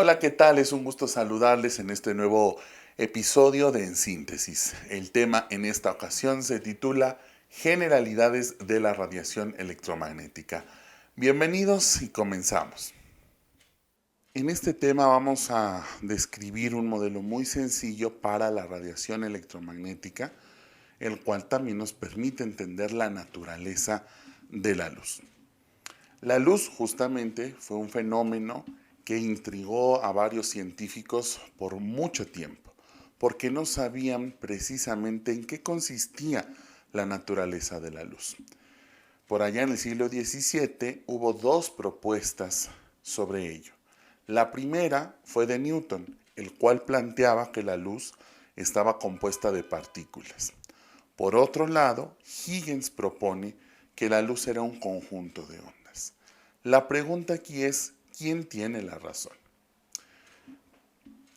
Hola, ¿qué tal? Es un gusto saludarles en este nuevo episodio de En Síntesis. El tema en esta ocasión se titula Generalidades de la radiación electromagnética. Bienvenidos y comenzamos. En este tema vamos a describir un modelo muy sencillo para la radiación electromagnética, el cual también nos permite entender la naturaleza de la luz. La luz justamente fue un fenómeno que intrigó a varios científicos por mucho tiempo, porque no sabían precisamente en qué consistía la naturaleza de la luz. Por allá en el siglo XVII hubo dos propuestas sobre ello. La primera fue de Newton, el cual planteaba que la luz estaba compuesta de partículas. Por otro lado, Huygens propone que la luz era un conjunto de ondas. La pregunta aquí es, ¿quién tiene la razón?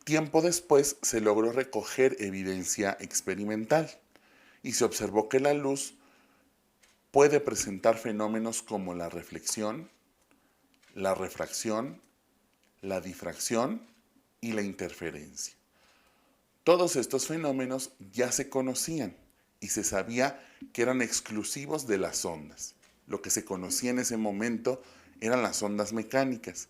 Tiempo después se logró recoger evidencia experimental y se observó que la luz puede presentar fenómenos como la reflexión, la refracción, la difracción y la interferencia. Todos estos fenómenos ya se conocían y se sabía que eran exclusivos de las ondas. Lo que se conocía en ese momento eran las ondas mecánicas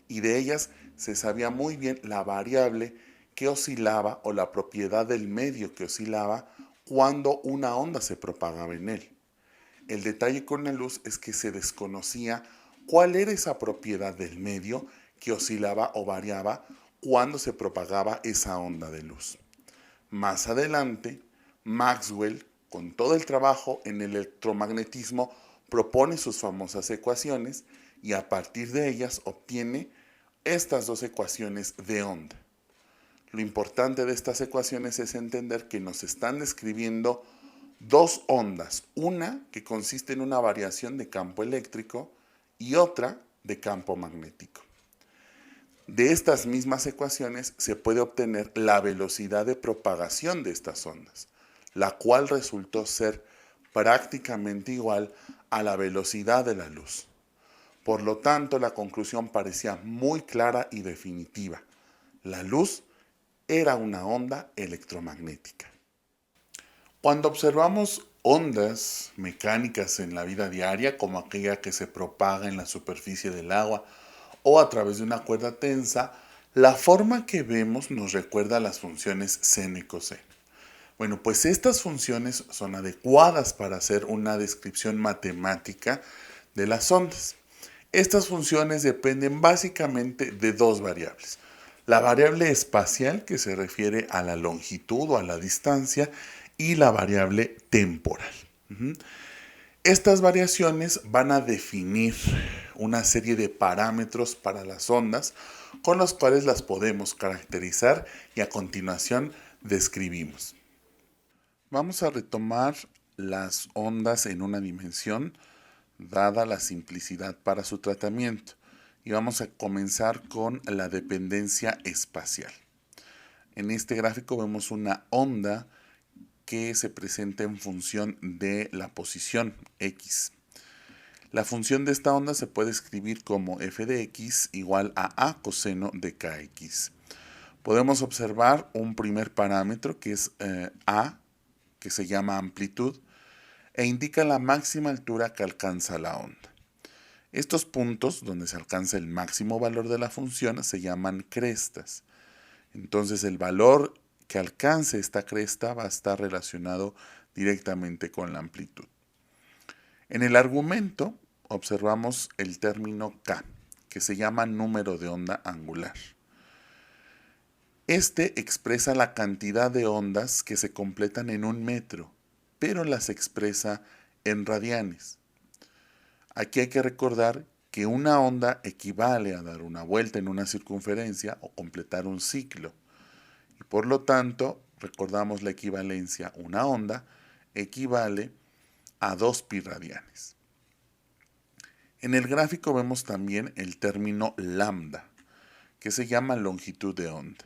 y de ellas se sabía muy bien la variable que oscilaba o la propiedad del medio que oscilaba cuando una onda se propagaba en él. El detalle con la luz es que se desconocía cuál era esa propiedad del medio que oscilaba o variaba cuando se propagaba esa onda de luz. Más adelante, Maxwell, con todo el trabajo en el electromagnetismo, propone sus famosas ecuaciones y a partir de ellas obtiene estas dos ecuaciones de onda. Lo importante de estas ecuaciones es entender que nos están describiendo dos ondas, una que consiste en una variación de campo eléctrico y otra de campo magnético. De estas mismas ecuaciones se puede obtener la velocidad de propagación de estas ondas, la cual resultó ser prácticamente igual a la velocidad de la luz. Por lo tanto, la conclusión parecía muy clara y definitiva. La luz era una onda electromagnética. Cuando observamos ondas mecánicas en la vida diaria, como aquella que se propaga en la superficie del agua o a través de una cuerda tensa, la forma que vemos nos recuerda a las funciones seno y coseno. Bueno, pues estas funciones son adecuadas para hacer una descripción matemática de las ondas. Estas funciones dependen básicamente de dos variables. La variable espacial, que se refiere a la longitud o a la distancia, y la variable temporal. Estas variaciones van a definir una serie de parámetros para las ondas con los cuales las podemos caracterizar y a continuación describimos. Vamos a retomar las ondas en una dimensión dada la simplicidad para su tratamiento y vamos a comenzar con la dependencia espacial. En este gráfico vemos una onda que se presenta en función de la posición x. La función de esta onda se puede escribir como f de x igual a coseno de kx. Podemos observar un primer parámetro que es a, que se llama amplitud, e indica la máxima altura que alcanza la onda. Estos puntos donde se alcanza el máximo valor de la función se llaman crestas. Entonces el valor que alcance esta cresta va a estar relacionado directamente con la amplitud. En el argumento observamos el término K, que se llama número de onda angular. Este expresa la cantidad de ondas que se completan en un metro, pero las expresa en radianes. Aquí hay que recordar que una onda equivale a dar una vuelta en una circunferencia o completar un ciclo. Y por lo tanto, recordamos la equivalencia, una onda equivale a 2 pi radianes. En el gráfico vemos también el término lambda, que se llama longitud de onda,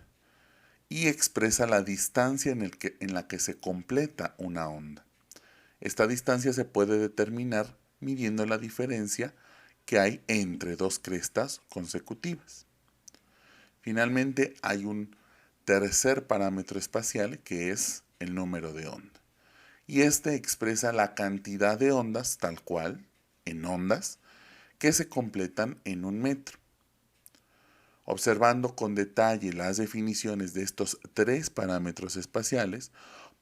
y expresa la distancia en la que se completa una onda. Esta distancia se puede determinar midiendo la diferencia que hay entre dos crestas consecutivas. Finalmente, hay un tercer parámetro espacial que es el número de onda. Y este expresa la cantidad de ondas tal cual, en ondas, que se completan en un metro. Observando con detalle las definiciones de estos tres parámetros espaciales,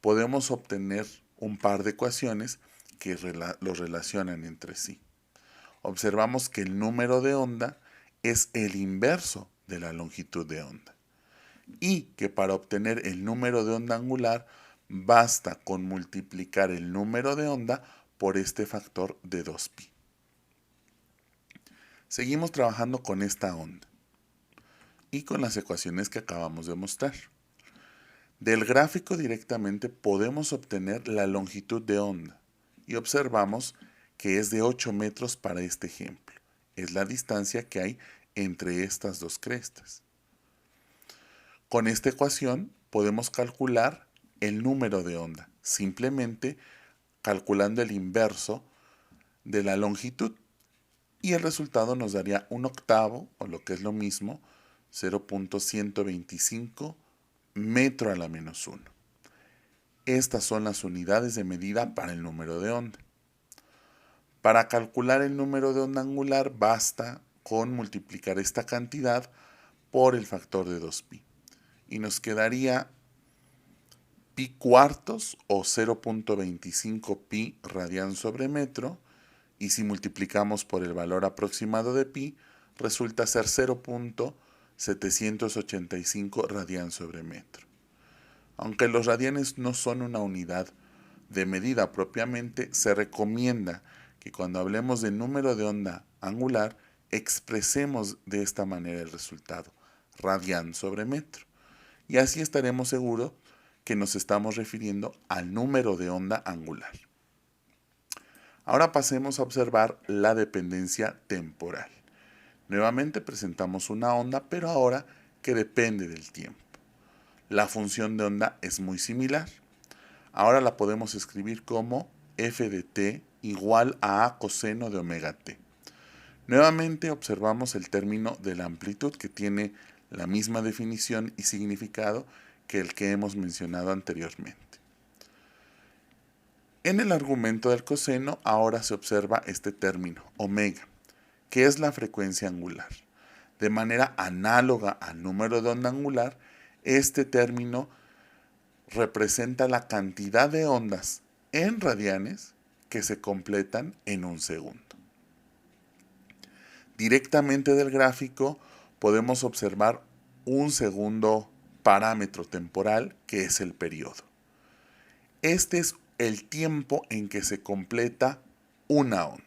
podemos obtener un par de ecuaciones que los relacionan entre sí. Observamos que el número de onda es el inverso de la longitud de onda y que para obtener el número de onda angular basta con multiplicar el número de onda por este factor de 2pi. Seguimos trabajando con esta onda y con las ecuaciones que acabamos de mostrar. Del gráfico directamente podemos obtener la longitud de onda y observamos que es de 8 metros para este ejemplo. Es la distancia que hay entre estas dos crestas. Con esta ecuación podemos calcular el número de onda, simplemente calculando el inverso de la longitud. Y el resultado nos daría un octavo, o lo que es lo mismo, 0.125 metro a la menos 1. Estas son las unidades de medida para el número de onda. Para calcular el número de onda angular basta con multiplicar esta cantidad por el factor de 2pi. Y nos quedaría pi cuartos o 0.25 pi radian sobre metro. Y si multiplicamos por el valor aproximado de pi, resulta ser 0.785 radian sobre metro. Aunque los radianes no son una unidad de medida propiamente, se recomienda que cuando hablemos de número de onda angular, expresemos de esta manera el resultado, radian sobre metro. Y así estaremos seguros que nos estamos refiriendo al número de onda angular. Ahora pasemos a observar la dependencia temporal. Nuevamente presentamos una onda, pero ahora que depende del tiempo. La función de onda es muy similar. Ahora la podemos escribir como f de t igual a coseno de omega t. Nuevamente observamos el término de la amplitud que tiene la misma definición y significado que el que hemos mencionado anteriormente. En el argumento del coseno ahora se observa este término, omega, que es la frecuencia angular. De manera análoga al número de onda angular, este término representa la cantidad de ondas en radianes que se completan en un segundo. Directamente del gráfico podemos observar un segundo parámetro temporal que es el periodo. Este es el tiempo en que se completa una onda.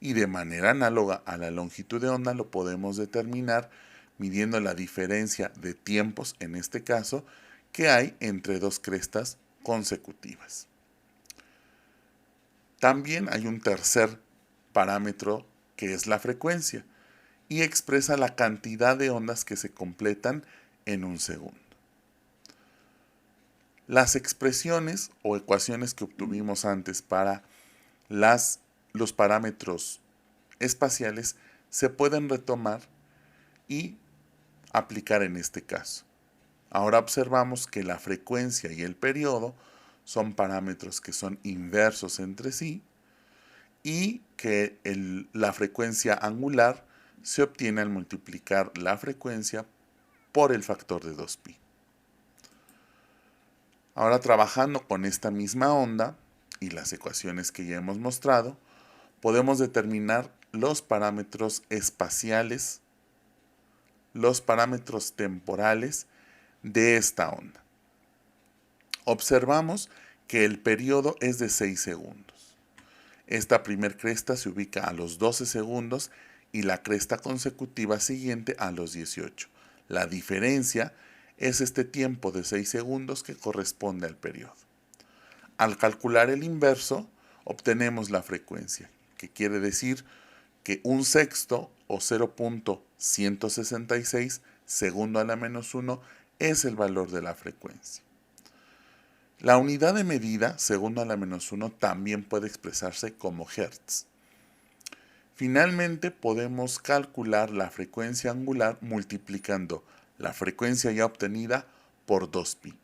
Y de manera análoga a la longitud de onda lo podemos determinar midiendo la diferencia de tiempos, en este caso, que hay entre dos crestas consecutivas. También hay un tercer parámetro que es la frecuencia y expresa la cantidad de ondas que se completan en un segundo. Las expresiones o ecuaciones que obtuvimos antes para los parámetros espaciales se pueden retomar y aplicar en este caso. Ahora observamos que la frecuencia y el periodo son parámetros que son inversos entre sí y que la frecuencia angular se obtiene al multiplicar la frecuencia por el factor de 2pi. Ahora trabajando con esta misma onda y las ecuaciones que ya hemos mostrado, podemos determinar los parámetros espaciales, los parámetros temporales de esta onda. Observamos que el periodo es de 6 segundos. Esta primer cresta se ubica a los 12 segundos y la cresta consecutiva siguiente a los 18. La diferencia es este tiempo de 6 segundos que corresponde al periodo. Al calcular el inverso, obtenemos la frecuencia, que quiere decir que un sexto o 0.166 segundo a la menos 1 es el valor de la frecuencia. La unidad de medida, segundo a la menos 1, también puede expresarse como hertz. Finalmente podemos calcular la frecuencia angular multiplicando la frecuencia ya obtenida por 2pi.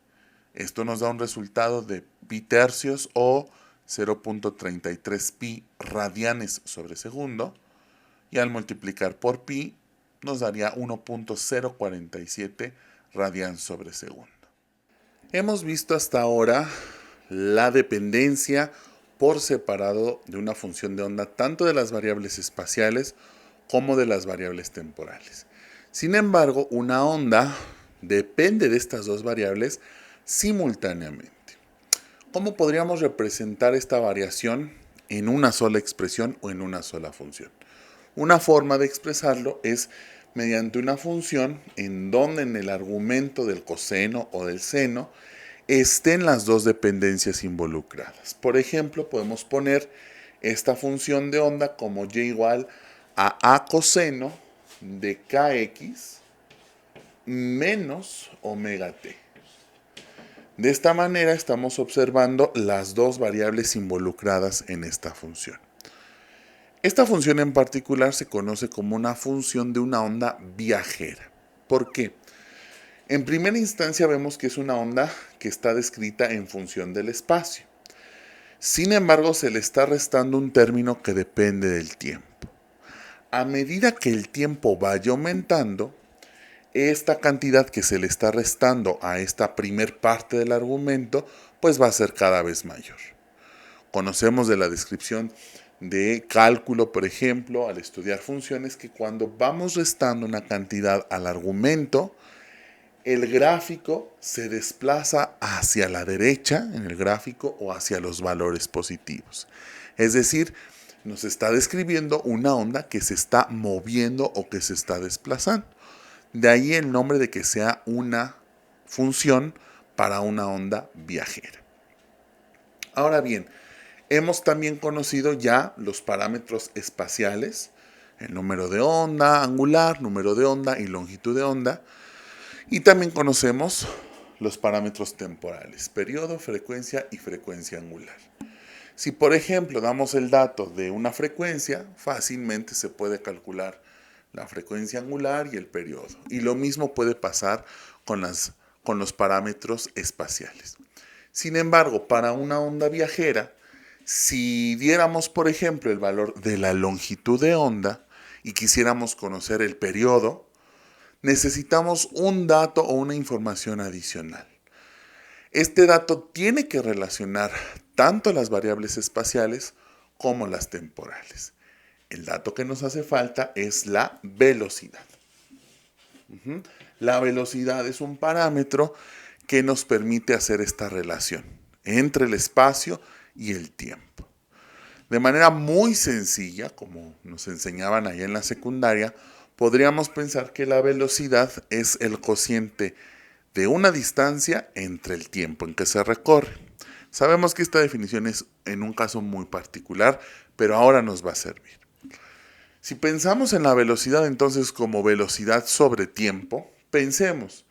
Esto nos da un resultado de pi tercios o 0.33 pi radianes sobre segundo, y al multiplicar por pi nos daría 1.047 radianes sobre segundo. Hemos visto hasta ahora la dependencia por separado de una función de onda tanto de las variables espaciales como de las variables temporales. Sin embargo, una onda depende de estas dos variables simultáneamente. ¿Cómo podríamos representar esta variación en una sola expresión o en una sola función? Una forma de expresarlo es mediante una función en donde en el argumento del coseno o del seno estén las dos dependencias involucradas. Por ejemplo, podemos poner esta función de onda como y igual a coseno de kx menos omega t. De esta manera estamos observando las dos variables involucradas en esta función. Esta función en particular se conoce como una función de una onda viajera. ¿Por qué? En primera instancia vemos que es una onda que está descrita en función del espacio. Sin embargo, se le está restando un término que depende del tiempo. A medida que el tiempo vaya aumentando, esta cantidad que se le está restando a esta primer parte del argumento, pues va a ser cada vez mayor. Conocemos de la descripción de cálculo, por ejemplo, al estudiar funciones, que cuando vamos restando una cantidad al argumento, el gráfico se desplaza hacia la derecha en el gráfico o hacia los valores positivos. Es decir, nos está describiendo una onda que se está moviendo o que se está desplazando. De ahí el nombre de que sea una función para una onda viajera. Ahora bien, hemos también conocido ya los parámetros espaciales, el número de onda angular, número de onda y longitud de onda. Y también conocemos los parámetros temporales, periodo, frecuencia y frecuencia angular. Si por ejemplo damos el dato de una frecuencia, fácilmente se puede calcular la frecuencia angular y el periodo. Y lo mismo puede pasar con los parámetros espaciales. Sin embargo, para una onda viajera, si diéramos, por ejemplo, el valor de la longitud de onda y quisiéramos conocer el periodo, necesitamos un dato o una información adicional. Este dato tiene que relacionar tanto las variables espaciales como las temporales. El dato que nos hace falta es la velocidad. La velocidad es un parámetro que nos permite hacer esta relación entre el espacio y el tiempo. De manera muy sencilla, como nos enseñaban allá en la secundaria, podríamos pensar que la velocidad es el cociente de una distancia entre el tiempo en que se recorre. Sabemos que esta definición es en un caso muy particular, pero ahora nos va a servir. Si pensamos en la velocidad entonces como velocidad sobre tiempo, pensemos,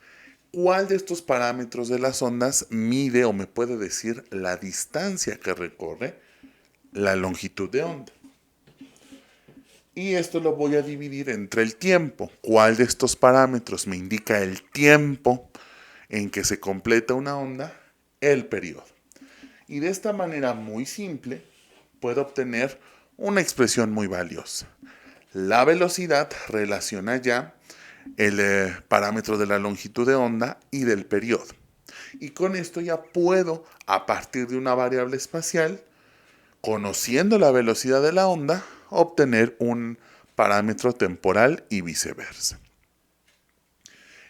¿cuál de estos parámetros de las ondas mide o me puede decir la distancia que recorre la longitud de onda? Y esto lo voy a dividir entre el tiempo. ¿Cuál de estos parámetros me indica el tiempo en que se completa una onda? El periodo. Y de esta manera muy simple puedo obtener una expresión muy valiosa. La velocidad relaciona ya el parámetro de la longitud de onda y del periodo. Y con esto ya puedo, a partir de una variable espacial, conociendo la velocidad de la onda, obtener un parámetro temporal y viceversa.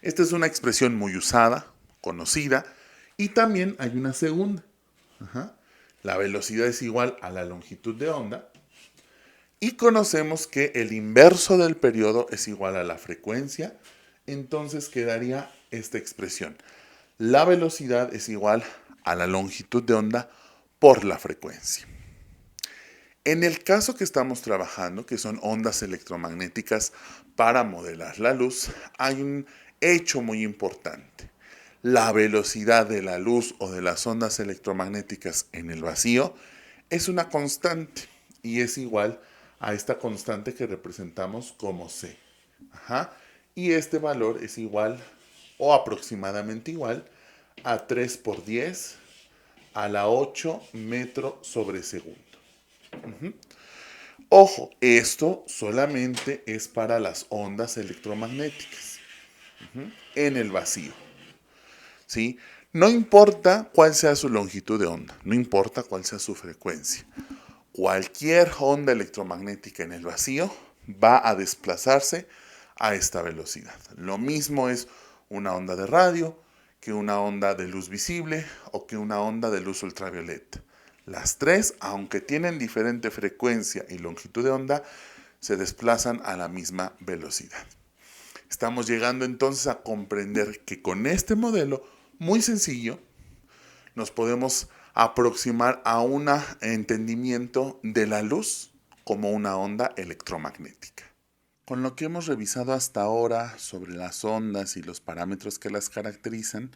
Esta es una expresión muy usada, conocida, y también hay una segunda. La velocidad es igual a la longitud de onda, y conocemos que el inverso del periodo es igual a la frecuencia, entonces quedaría esta expresión. La velocidad es igual a la longitud de onda por la frecuencia. En el caso que estamos trabajando, que son ondas electromagnéticas para modelar la luz, hay un hecho muy importante. La velocidad de la luz o de las ondas electromagnéticas en el vacío es una constante y es igual a esta constante que representamos como C. Ajá. Y este valor es igual o aproximadamente igual a 3 por 10 a la 8 metros sobre segundo. Ojo, esto solamente es para las ondas electromagnéticas en el vacío. ¿Sí? No importa cuál sea su longitud de onda, no importa cuál sea su frecuencia. Cualquier onda electromagnética en el vacío va a desplazarse a esta velocidad. Lo mismo es una onda de radio que una onda de luz visible o que una onda de luz ultravioleta. Las tres, aunque tienen diferente frecuencia y longitud de onda, se desplazan a la misma velocidad. Estamos llegando entonces a comprender que con este modelo muy sencillo nos podemos aproximar a un entendimiento de la luz como una onda electromagnética. Con lo que hemos revisado hasta ahora sobre las ondas y los parámetros que las caracterizan,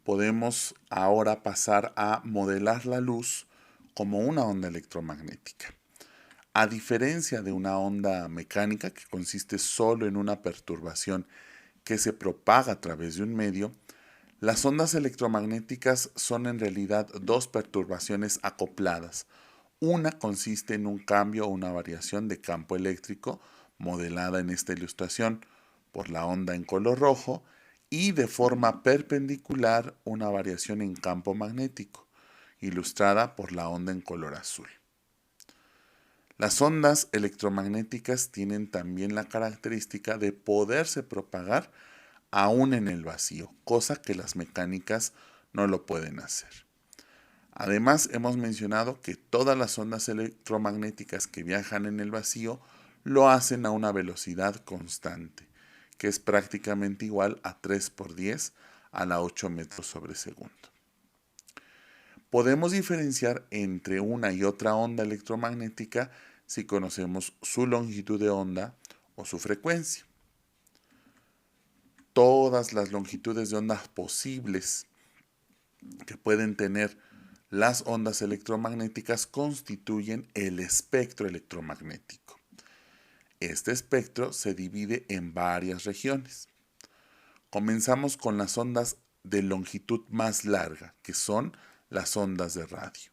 podemos ahora pasar a modelar la luz como una onda electromagnética. A diferencia de una onda mecánica que consiste solo en una perturbación que se propaga a través de un medio, las ondas electromagnéticas son en realidad dos perturbaciones acopladas. Una consiste en un cambio o una variación de campo eléctrico, modelada en esta ilustración por la onda en color rojo, y de forma perpendicular una variación en campo magnético, ilustrada por la onda en color azul. Las ondas electromagnéticas tienen también la característica de poderse propagar aún en el vacío, cosa que las mecánicas no lo pueden hacer. Además, hemos mencionado que todas las ondas electromagnéticas que viajan en el vacío lo hacen a una velocidad constante, que es prácticamente igual a 3 por 10 a la 8 metros sobre segundo. Podemos diferenciar entre una y otra onda electromagnética si conocemos su longitud de onda o su frecuencia. Todas las longitudes de onda posibles que pueden tener las ondas electromagnéticas constituyen el espectro electromagnético. Este espectro se divide en varias regiones. Comenzamos con las ondas de longitud más larga, que son las ondas de radio.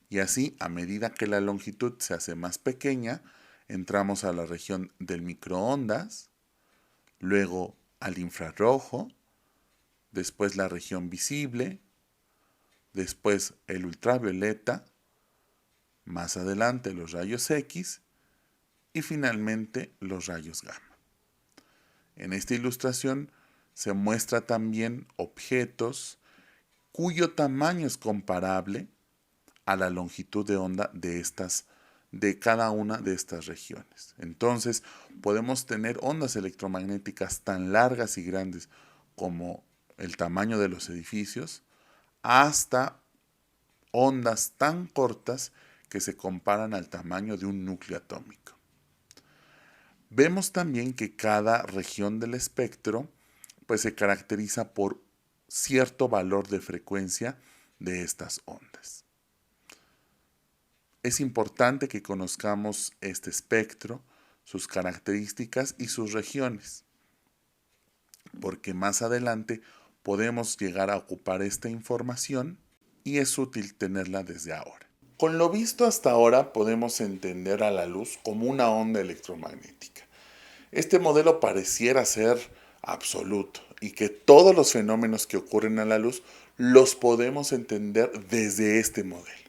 Y así, a medida que la longitud se hace más pequeña, entramos a la región del microondas, luego al infrarrojo, después la región visible, después el ultravioleta, más adelante los rayos X y finalmente los rayos gamma. En esta ilustración se muestra también objetos cuyo tamaño es comparable a la longitud de onda de cada una de estas regiones. Entonces, podemos tener ondas electromagnéticas tan largas y grandes como el tamaño de los edificios, hasta ondas tan cortas que se comparan al tamaño de un núcleo atómico. Vemos también que cada región del espectro se caracteriza por cierto valor de frecuencia de estas ondas. Es importante que conozcamos este espectro, sus características y sus regiones, porque más adelante podemos llegar a ocupar esta información y es útil tenerla desde ahora. Con lo visto hasta ahora podemos entender a la luz como una onda electromagnética. Este modelo pareciera ser absoluto y que todos los fenómenos que ocurren a la luz los podemos entender desde este modelo.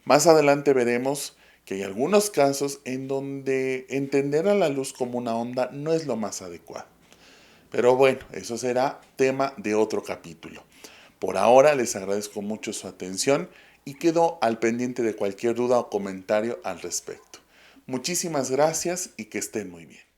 Más adelante veremos que hay algunos casos en donde entender a la luz como una onda no es lo más adecuado. Pero bueno, eso será tema de otro capítulo. Por ahora les agradezco mucho su atención y quedo al pendiente de cualquier duda o comentario al respecto. Muchísimas gracias y que estén muy bien.